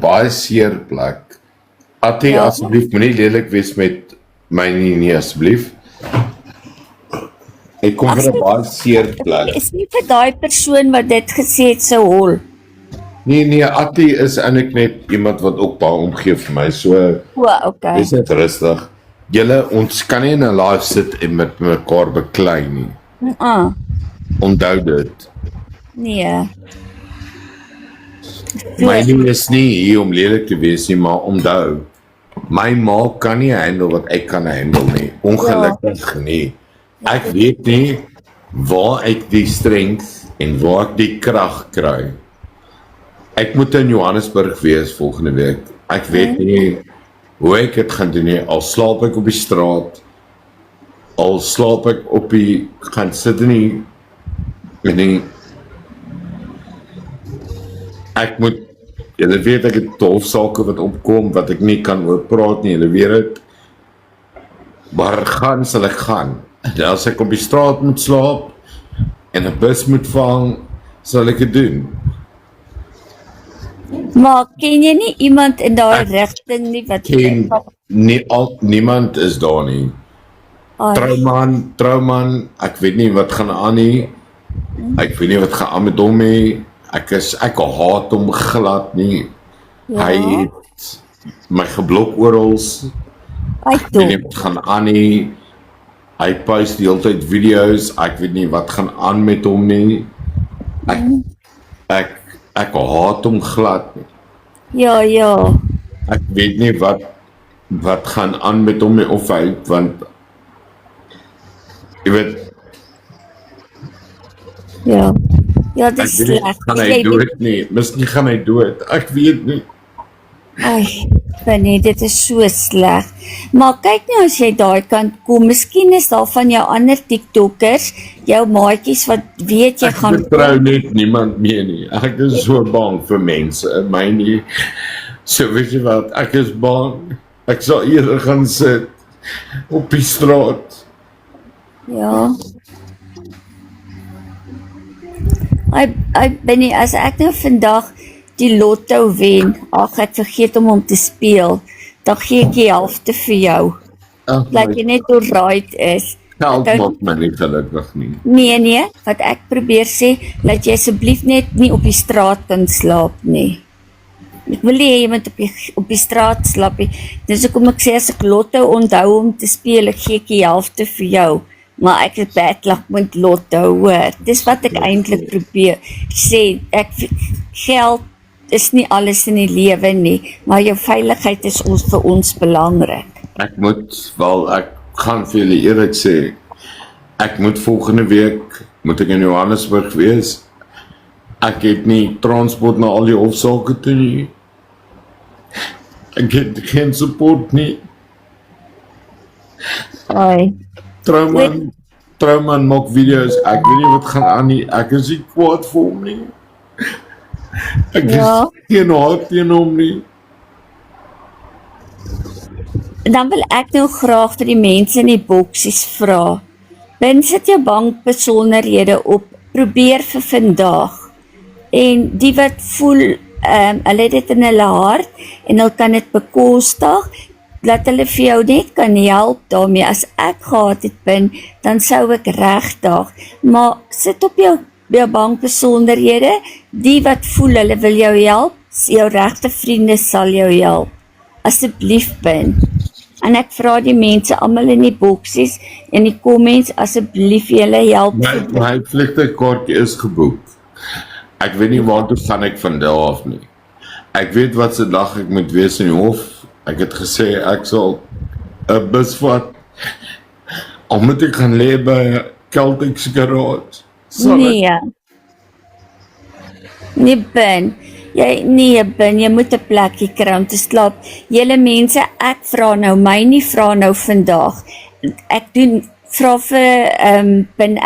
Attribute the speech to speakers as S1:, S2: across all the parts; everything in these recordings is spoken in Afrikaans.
S1: baie seer plek. Attie,
S2: Ja.
S1: asseblief, moenie lelik wees met my nie asseblief. Ek kom
S2: Ag,
S1: van 'n baie seer plek.
S2: Is nie vir daai persoon wat dit gesê het se hol.
S1: Nee, Attie is eintlik net iemand wat ook baie omgee vir my, so
S2: O, okay.
S1: wees net rustig. Julle, ons kan nie in 'n live sit en met mekaar beklei nie. Onthou dit.
S2: Nee.
S1: My ding is nie hier om lelik te wees nie, maar onthou, my ma kan nie handle wat ek kan handle nie. Ongelukkig nie. Ek weet nie waar ek die strength en waar ek die krag kry. Ek moet in Johannesburg wees volgende week. Ek weet nie hoe ek dit gaan doen nie. Al slaap ek op die straat, al slaap ek op die, gaan sit in die, ek moet, julle weet ek het hofsaake wat opkom, wat ek nie kan oor praat nie, julle weet het, maar gaan sal ek gaan. En as ek op die straat moet slaap, en 'n bus moet vang, sal ek dit doen.
S2: Maar ken jy nie iemand in daai rigting nie wat
S1: Niemand is daar nie. Trouman, ek weet nie wat gaan aan nie. Ek weet nie wat gaan aan met hom nie. Ek haat hom glad nie.
S2: Ja.
S1: Hy het my geblok orals. Ek weet nie wat gaan aan nie. Hy post die hele tyd video's. Ek weet nie wat gaan aan met hom nie. Ek haat hom glad nie.
S2: Ja.
S1: Ek weet nie wat gaan aan met hom nie, of hy, want jy weet,
S2: Ja, dit is
S1: ek weet nie,
S2: sleg.
S1: gaan hy dood nie, miskien gaan hy dood, ek weet nie.
S2: Nee, dit is so sleg. Maar kyk nou as jy daai kant kom, miskien is daar van jou ander TikTokers, jou maatjies wat weet jy gaan...
S1: Ek vertrou net niemand meer nie, ek is so bang vir mense, my nie, so weet jy wat, ek is bang, ek sal eerder gaan sit, op die straat.
S2: Ja. Benny, as ek nou vandag die lotto wen, ek vergeet om te speel, dan gee ek die helfte vir jou. Dat jy net alright is.
S1: Geld maak my nie gelukkig nie.
S2: Nee, wat ek probeer sê, dat jy asseblief net nie op die straat kan slaap nie. Ek wil nie iemand op die straat slaap nie. Dis hoekom ek sê, as ek lotto onthou om te speel, ek gee ek die helfte vir jou. Maar ek het bedlag met lotto, hoor. Dis wat ek eintlik probeer sê. Geld is nie alles in die lewe nie, maar jou veiligheid is vir ons belangrik.
S1: Ek gaan vir julle eerlik sê, ek moet volgende week, moet ek in Johannesburg wees. Ek het nie transport na al die hofsaake toe nie. Ek het geen support nie. Trouman maak video's, ek weet nie wat gaan aan nie, ek is nie kwaad vir hom nie. Ek is geen haat teen hom nie.
S2: Dan wil ek nou graag vir die mense in die boksies vra. Sit jou bankbesonderhede op, probeer vir vandag. En die wat voel, hulle het dit in hulle hart en hulle kan dit bekostig, dat hulle vir jou net kan help daarmee. As ek gehad het dan sou ek regdag. Maar sit op jou bankbesonderhede, die wat voel hulle wil jou help, jou regte vriende sal jou help. Asseblief En ek vra die mense almal in die boksies en die comments, asseblief julle help.
S1: My vliegtuigkaartjie is geboek. Ek weet nie waartoe gaan ek van daar af nie. Ek weet wat se dag ek moet wees in die hof. Ek het gesê ek sal 'n bus vat. Al moet ek gaan lê by Celtic's Garage.
S2: Jy moet 'n plekkie kry om te slaap. Julle mense, ek vra nou, vandag. Ek vra vir,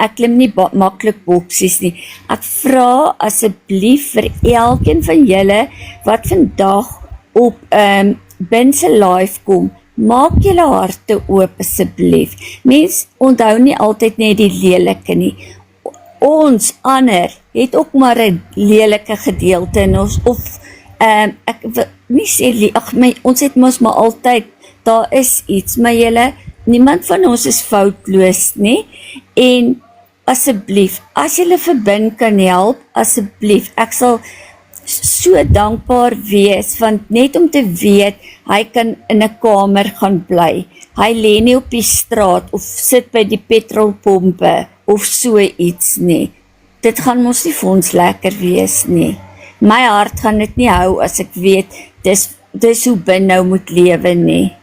S2: ek klim nie maklik boksies nie. Ek vra asseblief vir elkeen van julle, wat vandag op, se live kom, maak julle harte oop asseblief. Mens onthou nie altyd net die lelike nie. Ons ander het ook maar 'n lelike gedeelte in ons, of Ek wil nie sê, ons het mos maar altyd, daar is iets, maar niemand van ons is foutloos nie, en asseblief, as julle vir Ben kan help, asseblief, ek sal so dankbaar wees, want net om te weet, hy kan in 'n kamer gaan bly, hy lê nie op die straat, of sit by die petrolpompe, of so iets nie, dit gaan mos nie vir ons lekker wees nie, my hart gaan dit nie hou, as ek weet, dis hoe Ben nou moet lewe nie,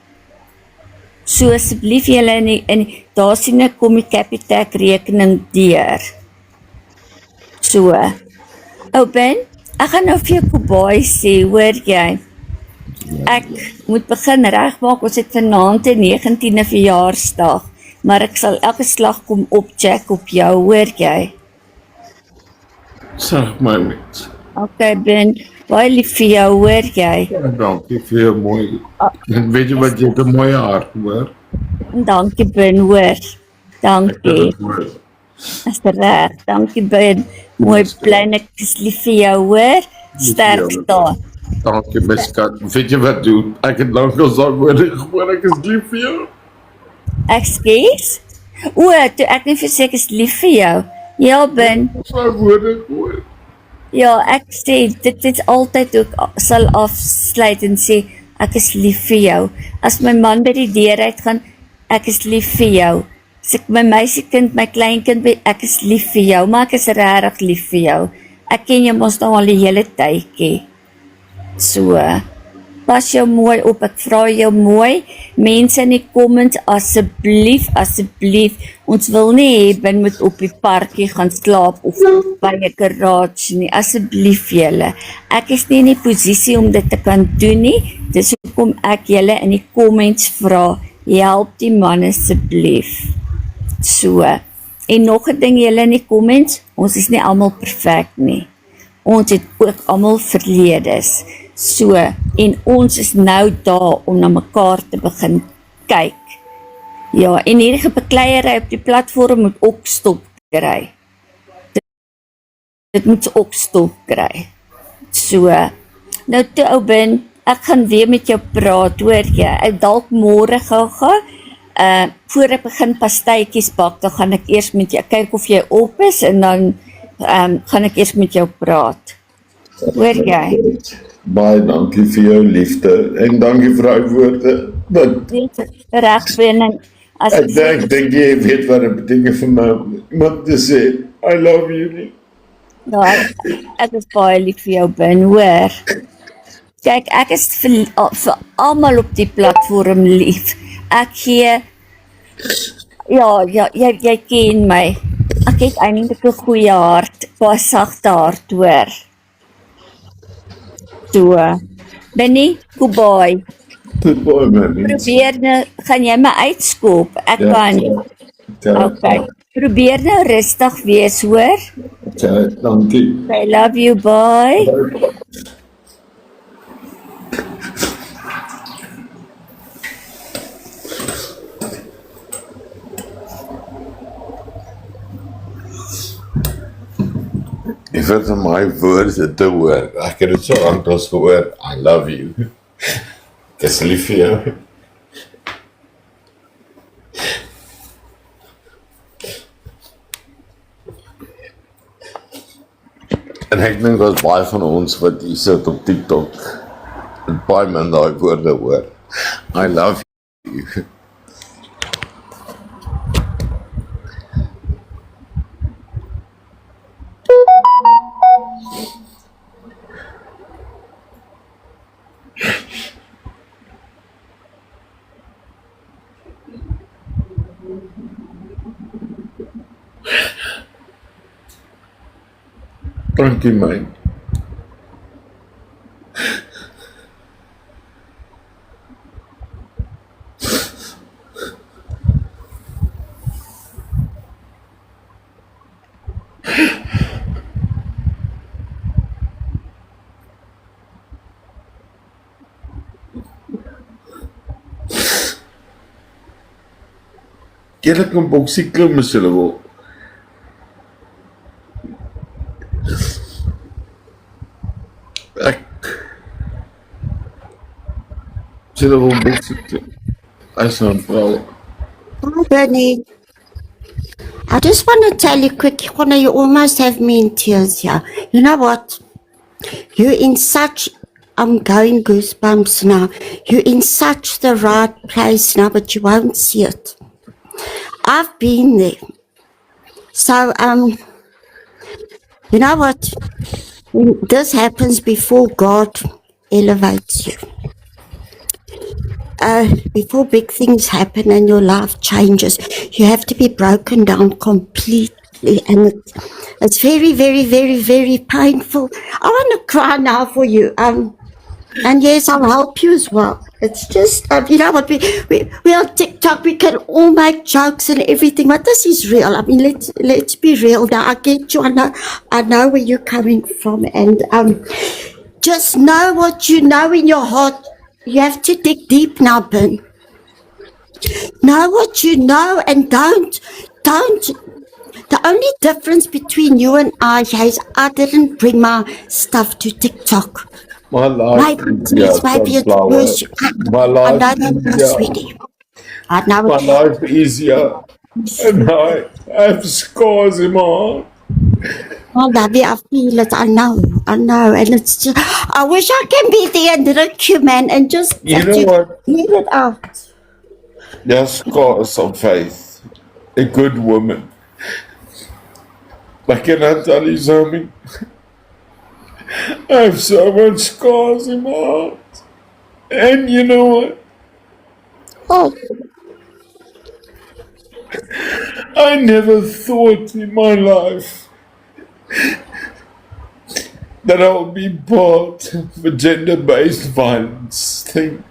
S2: so asseblief julle daar sien ek kom die Capitec rekening deur, so, Ben, ek gaan nou vir jou Kobai sê, hoor jy, ek moet begin regmaak, ons het vanaand 'n 19de verjaarsdag, maar ek sal elke slag kom opcheck op jou, hoor jy?
S1: Zeg my mens.
S2: Okay, Ben, baie lief vir jou, hoor jy?
S1: Ja, dankie vir jou mooi. En weet jy wat, jy het 'n mooi hart, hoor.
S2: Dankie, Ben, hoor. Dankie. Is reg, dankie, Ben. Mooi plan, ek is lief vir jou, hoor? Sterk daar.
S1: Dankie, my skat. Weet jy wat doen? Ek het lank al daai woorde gehoor, ek is lief vir jou.
S2: Ekskuus? Toe ek nie versê ek is lief vir jou. Ja, Ben.
S1: Daai woorde gehoor.
S2: Ja, ek sê, dit is altyd ook, sal afsluit en sê, ek is lief vir jou. As my man by die deur uitgaan, ek is lief vir jou. As ek my meisiekind, my kleinkind, ek is lief vir jou, maar ek is regtig lief vir jou. Ek ken jou mos nou al die hele tydjie. So, pas jou mooi op, ek vra jou mooi, mense in die comments, asseblief, ons wil nie hê, Ben moet op die parkie gaan slaap, of by 'n garage nie, asseblief julle, ek is nie in die posisie om dit te kan doen nie, dis hoekom ek julle in die comments vra, help die man asseblief, so, en nog 'n ding julle in die comments, ons is nie almal perfek nie, ons het ook almal verledes, so, en ons is nou daar om na mekaar te begin kyk. Ja, en hierdie gebekleierery op die platform moet ook stop kry. Dit moet ook stop kry. So, nou toe ou Ben, ek gaan weer met jou praat, hoor jy? Ek dalk môre gou-gou, voor ek begin pastytjies bak, dan gaan ek eers met jou kyk of jy op is, en dan gaan ek eers met jou praat. Hoor jy?
S1: Baie dankie vir jou liefde, en dankie vir daai woorde.
S2: Reg, Ben, en as
S1: Ek dink jy weet wat dit beteken vir my om iemand te sê, I love you nie.
S2: Ja, ek is baie lief vir jou, Ben, hoor. Kyk, ek is vir almal op die platform lief. Ek gee, ja, jy ken my. Ek het eintlik 'n goeie hart, baie sagte hart, hoor. So, Benny, goodbye.
S1: Goodbye, man.
S2: Probeer nou, gaan jy my uitskop? Ek
S1: Ja,
S2: kan nie. Okay. Probeer nou rustig wees, hoor?
S1: Ja, dankie.
S2: I love you, bye.
S1: Ek vind van my woorde te hoor. Ek het dit so aanklas gehoor. I love you. Ek is lief vir jou. En ek dink daar's baie van ons wat hier sit op TikTok en baie min daai woorde hoor. I love you. Dankie my. Julle kan boksie klim as julle wil. Ek Julle wil boksie toe. Hy's nou vrou.
S3: Hi, Bernie. I just want to tell you quick, Connor, you almost have me in tears here. You know what? You're in such, I'm going goosebumps now. You're in such the right place now, but you won't see it. I've been there. So, you know what? When this happens before God elevates you. Before big things happen and your life changes, you have to be broken down completely, and it's very, very, very, very painful. I want to cry now for you. And yes, I'll help you as well. It's just, you know what, we on TikTok, we can all make jokes and everything, but this is real. I mean, let's be real now. I get you. I know where you're coming from, and just know what you know in your heart. You have to dig deep now, Ben. Know what you know, and don't. The only difference between you and I is I didn't bring my stuff to TikTok.
S1: My life
S3: Maybe it's worse.
S1: My
S3: I
S1: life
S3: know that,
S1: is
S3: sweetie. I know
S1: My
S3: it.
S1: life is easier. And I have scars in my heart.
S3: I love you. I feel it. I know. And it's just, I wish I can be there and look you, man, and just
S1: You know what?
S3: let it out.
S1: There's scars of faith. A good woman. But can I tell you something? I have so much scars in my heart. And you know what?
S3: Oh,
S1: I never thought in my life that I would be part of a gender-based violence thing.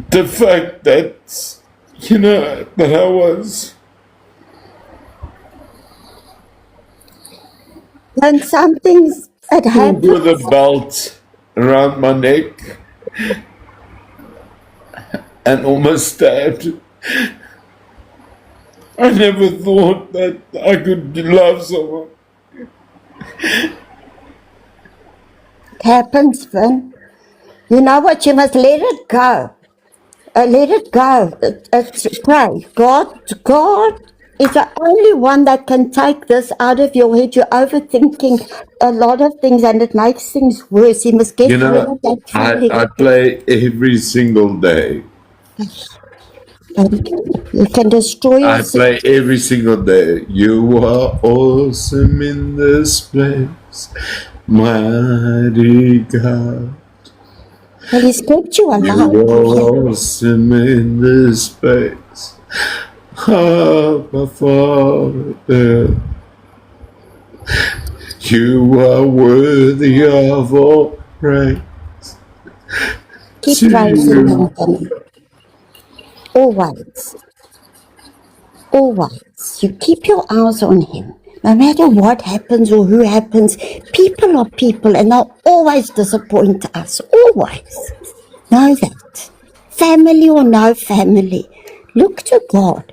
S1: The fact that, you know, that I was
S3: and some things that happen.
S1: with a belt around my neck and almost stabbed. I never thought that I could love someone.
S3: It happens, Vin. You know what? You must let it go. Let it go. It's pray. God is the only one that can take this out of your head. You're overthinking a lot of things, and it makes things worse. You must get
S1: You
S3: rid
S1: know,
S3: of that feeling.
S1: I play every single day.
S3: And you can destroy
S1: I
S3: yourself.
S1: play every single day. You are awesome in this place, mighty God.
S3: And He's kept you
S1: You
S3: alive.
S1: are awesome in this space, Abba Father. You are worthy of all praise.
S3: Keep praising Him, Vin. Always. Always. You keep your eyes on Him. No matter what happens or who happens, people are people, and they'll always disappoint us. Always. Know that. Family or no family, look to God.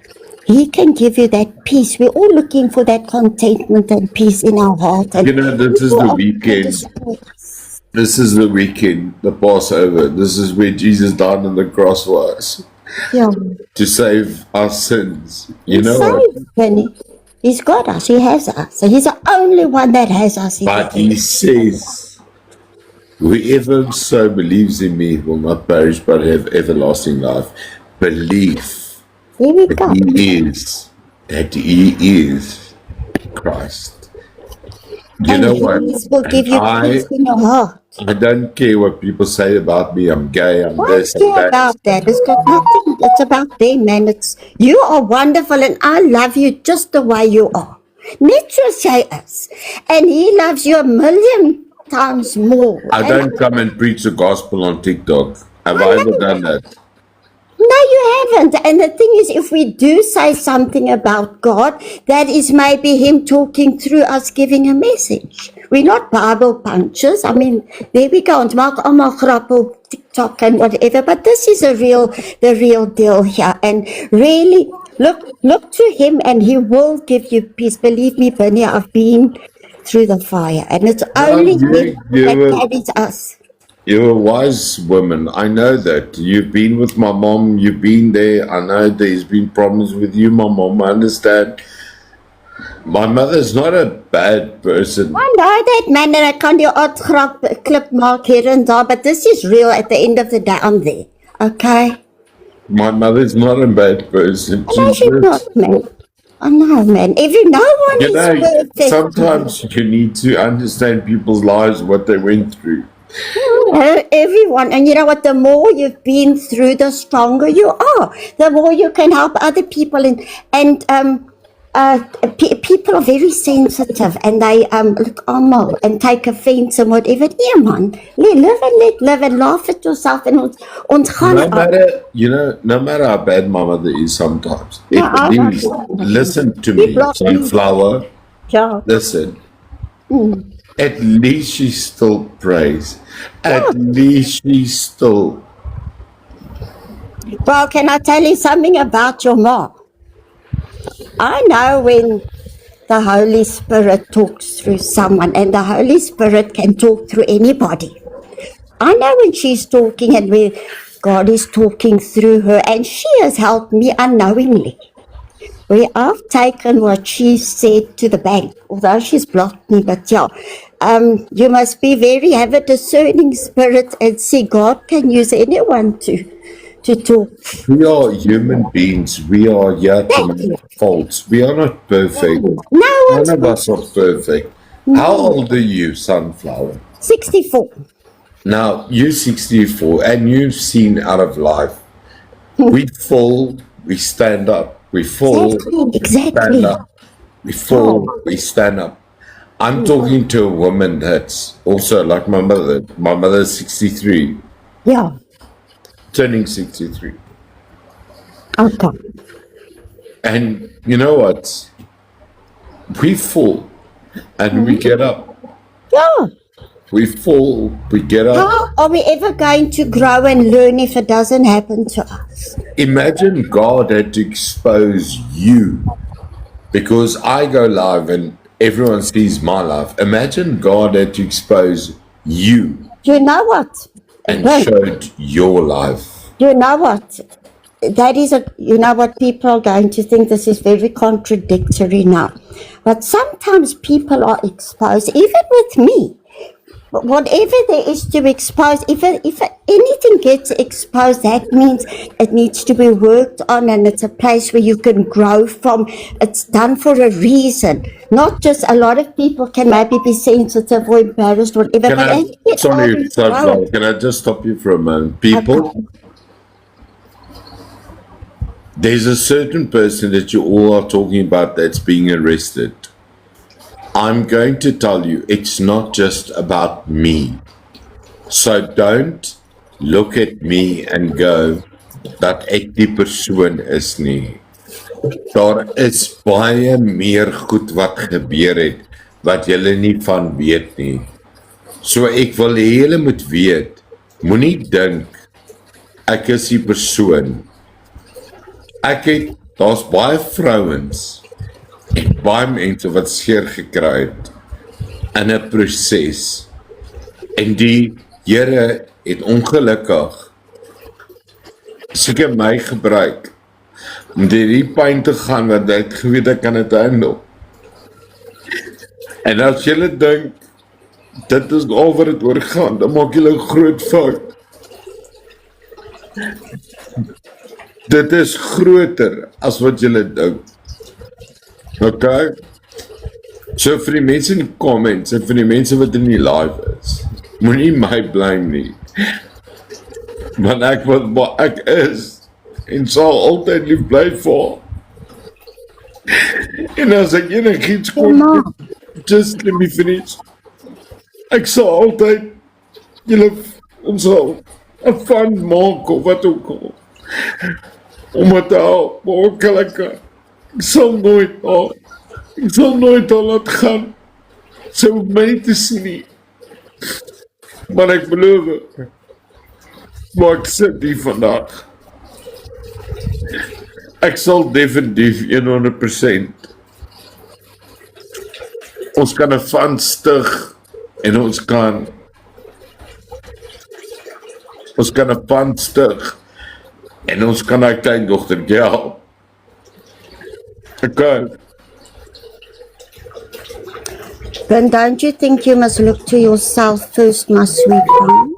S3: He can give you that peace. We're all looking for that contentment and peace in our heart. And
S1: You know, this is
S3: people
S1: the
S3: are
S1: weekend.
S3: destroy us.
S1: This is the weekend, the Passover. This is where Jesus died on the cross for us
S3: Yeah.
S1: to save our sins. You
S3: He's
S1: know what?
S3: saved, Penny. He's got us. He has us. So He's the only one that has us.
S1: But He says, whoever so believes in me will not perish but have everlasting life. Believe
S3: Here we
S1: that
S3: go.
S1: He is Christ. You
S3: And
S1: know what?
S3: He will give you
S1: I
S3: peace in your heart.
S1: don't care what people say about me. I'm gay, I'm
S3: Don't
S1: this, I'm
S3: care
S1: that.
S3: about that. It's got nothing. It's about them, man. You are wonderful, and I love you just the way you are. Net soos jy is. And He loves you 1,000,000 times more.
S1: I
S3: And
S1: don't come and preach the gospel on TikTok. Have I ever done that?
S3: no, you haven't. And the thing is, if we do say something about God, that is maybe Him talking through us, giving a message. We're not Bible punchers. I mean, there we go. Ons maak allemaal grap op TikTok and whatever, but this is the real deal here. And really, look to Him, and He will give you peace. Believe me, Bernie, I've been through the fire, and it's only Him that carries us.
S1: You're a wise woman. I know that. You've been with my mom. You've been there. I know there's been problems with you, my mom. I understand. My mother's not a bad person.
S3: I know that, man, and I kan die odd clip maak hier en daar, but this is real. At the end of the day, I'm there. Okay?
S1: My mother's not a bad person.
S3: No, she's not, man. I know, man. No one
S1: You
S3: is
S1: know,
S3: perfect.
S1: sometimes you need to understand people's lives, what they went through.
S3: Everyone, and you know what? The more you've been through, the stronger you are. The more you can help other people, people are very sensitive, and they look almal and take offense and whatever. Yeah, man, let live and laugh at yourself, and ons gaan
S1: No matter, no matter how bad my mother is sometimes, at least listen to me, Sunflower.
S3: Ja.
S1: Listen. At least she still prays. At least she still.
S3: Well, can I tell you something about your mom? I know when the Holy Spirit talks through someone, and the Holy Spirit can talk through anybody. I know when she's talking and when God is talking through her, and she has helped me unknowingly. Where I've taken what she said to the bank, although she's blocked me, but yeah, you must have a discerning spirit and see God can use anyone to talk.
S1: We are human beings. We are here to make faults. We are not perfect.
S3: No one's
S1: None of us are perfect. How old are you, Sunflower?
S3: 64.
S1: Now, you're 64 and you've seen out of life. We fall, we stand up. We fall,
S3: Exactly.
S1: stand up. We fall, we stand up. I'm talking to a woman that's also like my mother. My mother's 63,
S3: Yeah.
S1: turning 63.
S3: Okay.
S1: And you know what? We fall and we get up.
S3: Yeah.
S1: We fall, we get up.
S3: How are we ever going to grow and learn if it doesn't happen to us?
S1: Imagine God had to expose you because I go live and everyone sees my life. Imagine God had to expose you
S3: You know what?
S1: and
S3: Right.
S1: showed your life.
S3: You know what? That is you know what, people are going to think this is very contradictory now. But sometimes people are exposed, even with me. Whatever there is to expose, if anything gets exposed, that means it needs to be worked on, and it's a place where you can grow from. It's done for a reason. Not just a lot of people can maybe be sensitive or embarrassed, whatever.
S1: Can
S3: but
S1: I,
S3: as you get older,
S1: sorry,
S3: you grow.
S1: can I just stop you for a moment? People, there's a certain person that you all are talking about that's being arrested. I'm going to tell you, it's not just about me. So don't look at me and go, dat ek die persoon is nie. Daar is baie meer goed wat gebeur het, wat julle nie van weet nie. So ek wil hê julle moet weet, moenie dink, ek is die persoon. Daar's baie vrouens, en baie mense wat seer gekry het in 'n proses, en die Here het ongelukkig seker my gebruik om deur die pyn te gaan wat ek geweet ek kan dit handle. En as julle dink dit is al wat dit oor gaan, dan maak julle 'n groot fout. Dit is groter as wat julle dink. Okay? So vir die mense in die comments en vir die mense wat in die live is, moenie my blame nie. Want ek wat ek is en sal altyd lief bly vir. En as ek enigiets kon, just let me finish. Ek sal altyd ons sal 'n fun maak of wat ook al. Om het te hou, maar ook lekker. Ek sal nooit al laat gaan. Sy hoef my nie te sien nie. Maar ek beloof, maar ek sit hier vandag. Ek sal definitief 100%. Ons kan 'n van stig en ons kan Ons kan 'n pand stig en ons kan haar kleindogtertjie help. Okay.
S3: Then don't you think you must look to yourself first, my sweet one?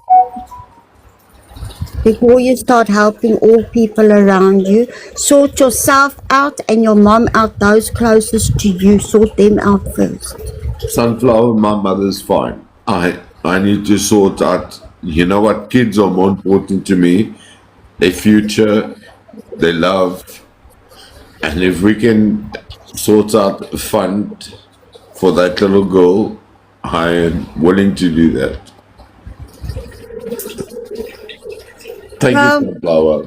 S3: Before you start helping all people around you, sort yourself out and your mom out, those closest to you, sort them out first.
S1: Sunflower, my mother's fine. I need to sort out, you know what, kids are more important to me. Their future, their love. And if we can sort out a fund for that little girl, I am willing to do that. Thank you, Sunflower.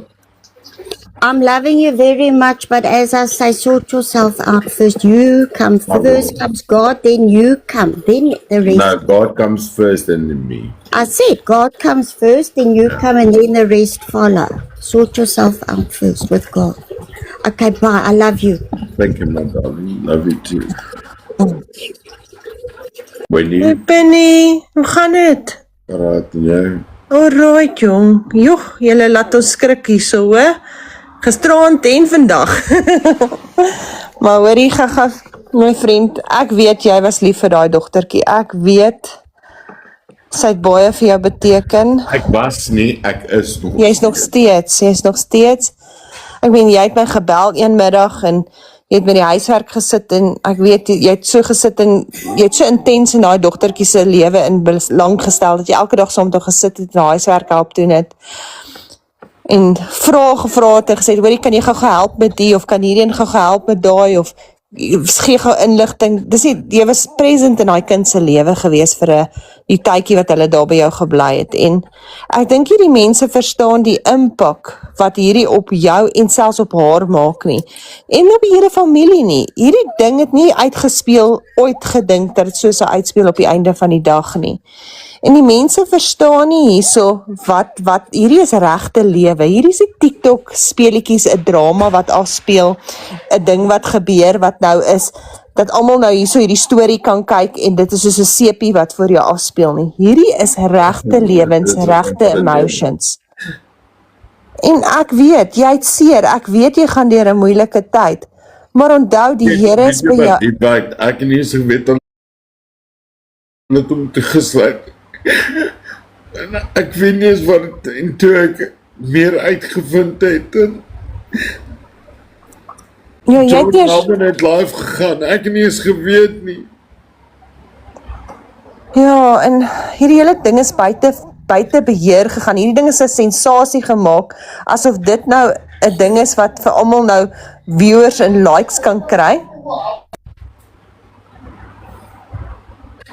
S3: I'm loving you very much, but as I say, sort yourself out first. You come first, comes God, then you come, then the rest.
S1: No, God comes first and then me.
S3: I said God comes first, then you come, and then the rest follow. Sort yourself out first with God. Okay, bye. I love you.
S1: Thank you, my darling. Love you too. When
S4: Hey
S1: you
S4: Penny, hoe gaan dit?
S1: praat en jou,
S4: Alright jong, joh, julle laat ons skrik hierso, hoor. Gisterand en vandag. Maar hoorie, gaga, my vriend, ek weet jy was lief vir daai dogtertjie. Ek weet sy het baie vir jou beteken.
S1: ek was nie, ek is nog.
S4: Jy's nog steeds. Ek meen, jy het my gebel een middag en jy het met die huiswerk gesit en ek weet, jy het so gesit en jy het so intens in daai dogtertjie se lewe in belang gestel, dat jy elke dag saam met haar gesit het en huiswerk help doen het. En gevra het en gesê, hoorie, kan jy gou help met die, of kan hierheen gou help met daai, of gee gou inligting. Dis nie, jy was present in daai kind se lewe gewees vir die tydjie wat hulle daar by jou gebly het. En ek dink hierdie mense verstaan die impak wat hierdie op jou en selfs op haar maak nie. En op die hele familie nie. Hierdie ding het nie uitgespeel, ooit gedink dat dit so sou uitspeel op die einde van die dag nie. En die mense verstaan nie hierso wat hierdie is regte lewe. Hierdie is 'n TikTok speletjies, 'n drama wat afspeel, 'n ding wat gebeur wat nou is dat almal nou hierso hierdie storie kan kyk en dit is soos 'n sepie wat voor jou afspeel nie. Hierdie is regte lewens, regte emotions. En ek weet, jy het seer, ek weet jy gaan deur 'n moeilike tyd. Maar onthou die Here is by jou.
S1: Ek nie eens geweet om te gesluit. En ek weet nie eens wat en toe ek meer uitgevind het en
S4: Ja, jy het
S1: John
S4: eers,
S1: Alvin het live gegaan, ek het nie eens geweet nie.
S4: ja, en hierdie hele ding is buite beheer gegaan. Hierdie ding is 'n sensasie gemaak, asof dit nou 'n ding is wat vir almal nou viewers en likes kan kry.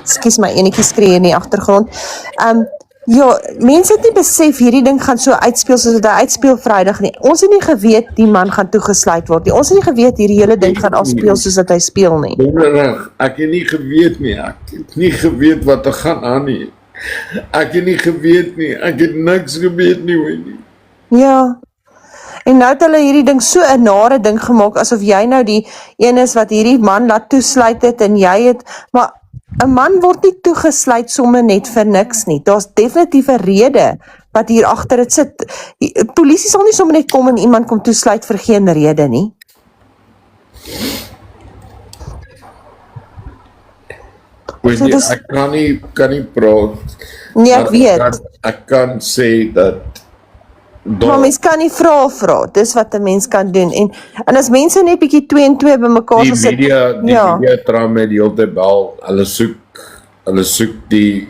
S4: Ekskuus my, enetjie skree hier in die agtergrond. Ja, mense het nie besef hierdie ding gaan so uitspeel soos dit uitspeel Vrydag nie. Ons het nie geweet die man gaan toegesluit word nie. Ons het nie geweet hierdie hele ding gaan afspeel soos dit hy speel nie.
S1: Donderdag, ek het nie geweet nie, ek het nie geweet wat er gaan aan nie. Ek het nie geweet nie, ek het niks geweet nie, hoor nie.
S4: Ja. En nou het hulle hierdie ding so 'n nare ding gemaak, asof jy nou die een is wat hierdie man laat toesluit het en jy het, maar 'n man word nie toegesluit sommer net vir niks nie. Daar's definitief 'n rede wat hier agter dit sit. Polisie sal nie sommer net kom en iemand kom toesluit vir geen rede nie.
S1: Weet
S4: So
S1: jy,
S4: dis-
S1: ek kan nie praat.
S4: Nee, ek
S1: Maar
S4: weet.
S1: Ek kan sê dat
S4: Maar mens kan nie vra. Dis wat 'n mens kan doen. En as mense net bietjie 2 en 2 bymekaar
S1: die
S4: gesit.
S1: media try met die hele bel. Hulle soek die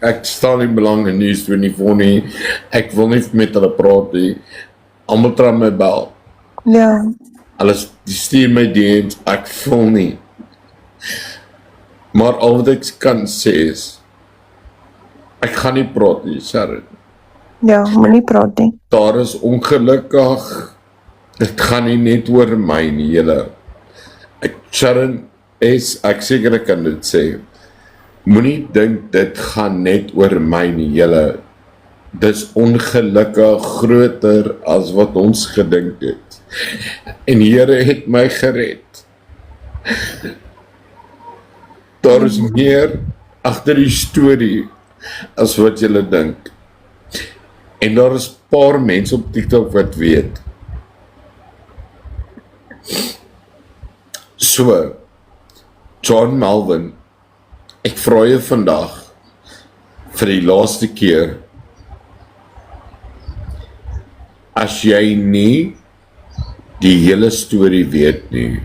S1: ek staan nie belang in nuus 24 nie. Ek wil nie met hulle praat nie. Almal try my bel.
S4: Ja.
S1: Hulle stuur my DM's, ek voel nie. Maar al wat ek kan sê is ek gaan nie praat nie, Sharon.
S4: Ja, moenie praat nie.
S1: Daar is ongelukkig, dit gaan nie net oor my nie, julle. Sharon, ek seker ek kan dit sê, moenie dink dit gaan net oor my nie, julle. Dis ongelukkig groter as wat ons gedink het. En Here het my gered. Daar is meer agter die storie as wat julle dink. En daar is paar mense op TikTok wat weet. So, John Melvin, ek vra jou vandag vir die laaste keer, as jy nie die hele storie weet nie,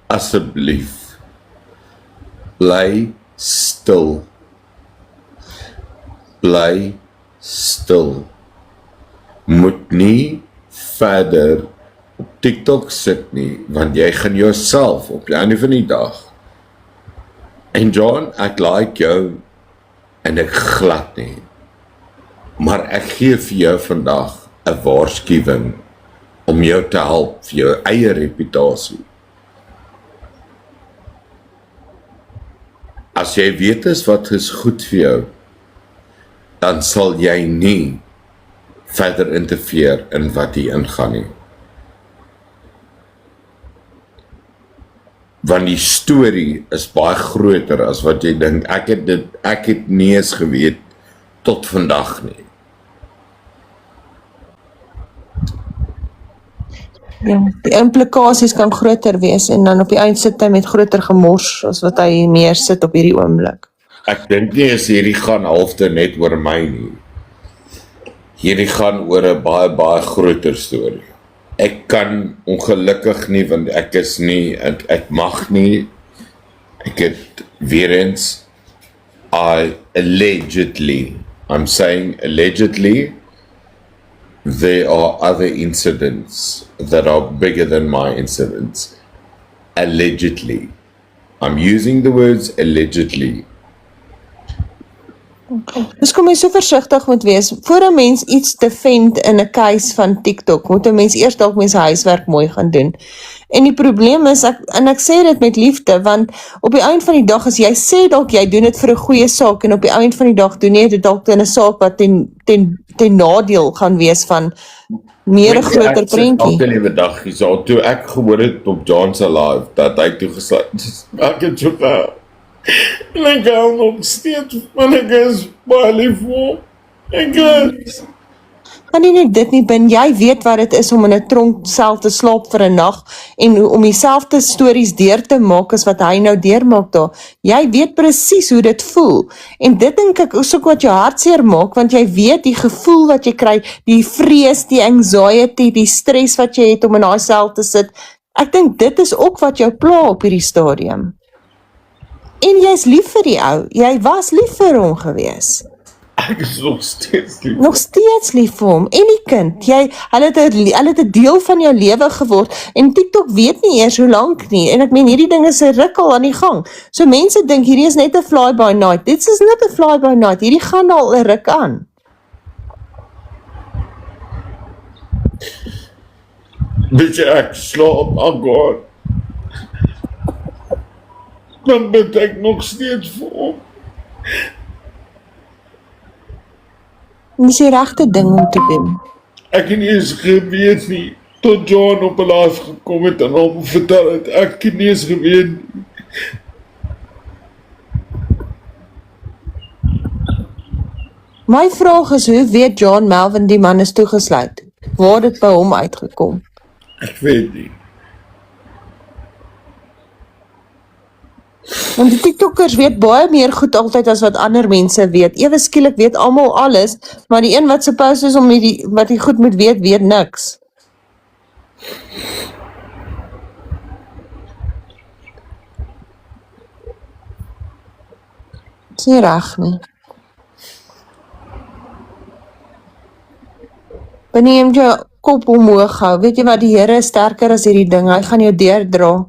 S1: asseblief, bly stil. Bly stil. Moet nie verder op TikTok sit nie, want jy gaan jouself op die einde van die dag. En John, ek like jou en ek glad nie. Maar ek gee vir jou vandag 'n waarskuwing om jou te help vir jou eie reputasie. As jy weet is wat is goed vir jou, dan sal jy nie verder interfereer in wat hier ingaan nie. Want die storie is baie groter as wat jy dink. Ek het nie eens geweet tot vandag nie.
S4: Ja, die implikasies kan groter wees en dan op die eind sit hy met groter gemors as wat hy meer sit op hierdie oomblik.
S1: Ek dink nie as hierdie gaan halfte net oor my nie. Hierdie gaan oor 'n baie groter storie. Ek kan ongelukkig nie, want ek is nie, ek mag nie, ek het weer eens, I'm saying allegedly, there are other incidents that are bigger than my incidents. Allegedly. I'm using the words allegedly.
S4: Dus kom jy so versigtig moet wees, voor 'n mens iets defend in 'n case van TikTok, moet 'n mens eers dalk mens huiswerk mooi gaan doen. En die probleem is, ek sê dit met liefde, want op die eind van die dag, as jy sê dalk jy doen dit vir 'n goeie saak, en op die eind van die dag doen jy dit dalk in 'n saak wat ten nadeel gaan wees van meer 'n groter prentjie.
S1: Elke liewe dag hier so, toe ek gehoor het op John se live, dat hy toegesluit, ek het so gehou. En ek hou nog steeds, want ek is baie lief vir hom. Ek is.
S4: Maar nie net dit nie, Ben, jy weet wat dit is om in 'n tronksel te slaap vir 'n nag en om dieselfde stories deur te maak as wat hy nou deurmaak daar. Jy weet presies hoe dit voel. En dit dink ek is ook wat jou hartseer maak, want jy weet die gevoel wat jy kry, die vrees, die anxiety, die stres wat jy het om in daai sel te sit. Ek dink dit is ook wat jou pla op hierdie stadium. En jy's lief vir die ou. Jy was lief vir hom gewees.
S1: Ek is nog steeds lief.
S4: Nog steeds lief vir hom. En die kind, hulle het 'n deel van jou lewe geword. En TikTok weet nie eers hoe lank nie. En ek meen, hierdie ding is 'n ruk al aan die gang. So mense dink hierdie is net 'n fly by night. Dit is net 'n fly by night. Hierdie gaan al 'n ruk aan.
S1: Weet jy, ek slaap, oh God. Dan bid ek nog steeds vir hom.
S4: Dis die regte ding om te doen.
S1: Ek het nie eens geweet nie, tot John op 'n live gekom het en hom vertel het, ek het nie eens geweet nie.
S4: My vraag is, hoe weet John Melvin die man is toegesluit? Waar het dit by hom uitgekom?
S1: Ek weet nie.
S4: Want die TikTokers weet baie meer goed altyd as wat ander mense weet. Ewe skielik weet almal alles, maar die een wat supposed is om wat die goed moet weet, weet niks. Dis nie reg nie. Wanneer jy met jou kop omhoog hou, weet jy wat, die Here is sterker as hierdie ding, hy gaan jou deurdra.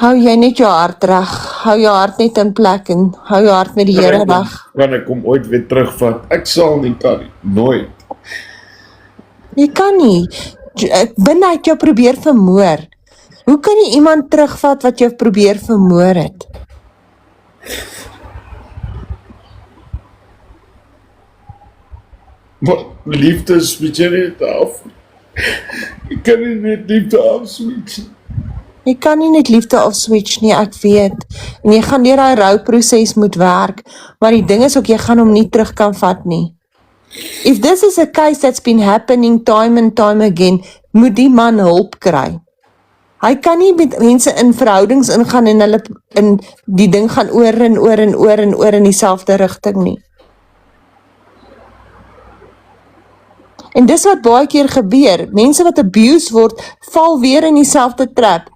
S4: Hou jy net jou hart reg, hou jou hart net in plek en hou jou hart met die Here reg.
S1: Kan ek hom ooit weer terugvat? Ek sal nie kan nie, nooit.
S4: Jy kan nie, binne uit jou probeer vermoor. Hoe kan jy iemand terugvat wat jou probeer vermoor het?
S1: Maar liefde smeet jy net af. Ek kan nie net liefde afsmeet.
S4: Jy kan nie net liefde of switch nie, ek weet. En jy gaan deur daai rouproses moet werk, maar die ding is ook, jy gaan hom nie terug kan vat nie. If this is a case that's been happening time and time again, moet die man hulp kry. Hy kan nie met mense in verhoudings ingaan en hulle in die ding gaan oor en oor en oor en oor in dieselfde rigting nie. En dis wat baie keer gebeur. Mense wat abused word, val weer in dieselfde trap.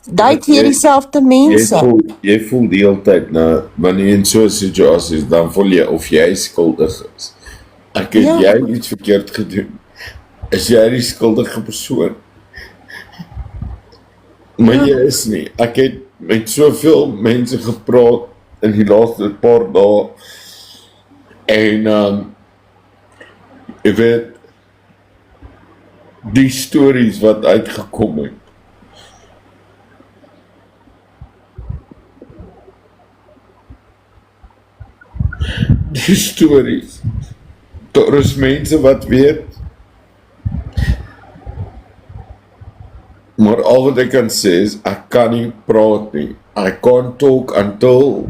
S4: Date weer dieselfde mense.
S1: Jy voel die hele tyd, nou, wanneer jy in so 'n situasie is, dan voel jy of jy skuldig is. Ek het jy iets verkeerd gedoen. Is jy die skuldige persoon? Maar jy is nie. Ek het met soveel mense gepraat in die laaste paar dae en ek weet die stories wat uitgekom het. Die stories. Daar is mense wat weet, maar al wat ek kan sê is, ek kan nie praat nie. I can't talk until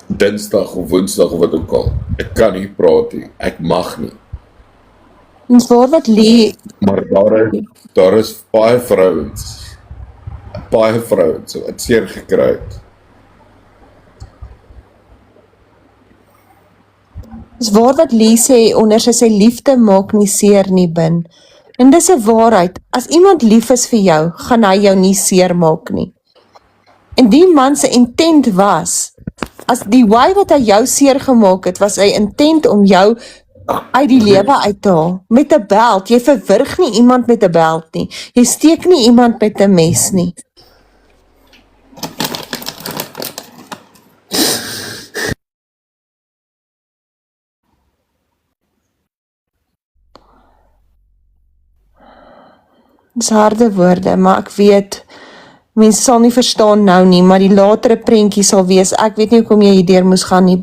S1: Dinsdag of Woensdag of wat ook al. Ek kan nie praat nie. Ek mag nie.
S4: Ons waar wat lê,
S1: Maar daar is baie vrouens wat seer gekry het.
S4: Dis waar wat Lee sê onder sy liefde maak nie seer nie, Bin. En dis 'n waarheid. As iemand lief is vir jou, gaan hy jou nie seer maak nie. En die man se intent was, as die way wat hy jou seer gemaak het, was hy intent om jou uit die lewe uit te haal. Met 'n beld. Jy verwrig nie iemand met 'n beld nie. Jy steek nie iemand met 'n mes nie. Dis harde woorde, maar ek weet, mense sal nie verstaan nou nie, maar die latere prentjie sal wees, ek weet nie hoekom jy hierdeur moes gaan nie.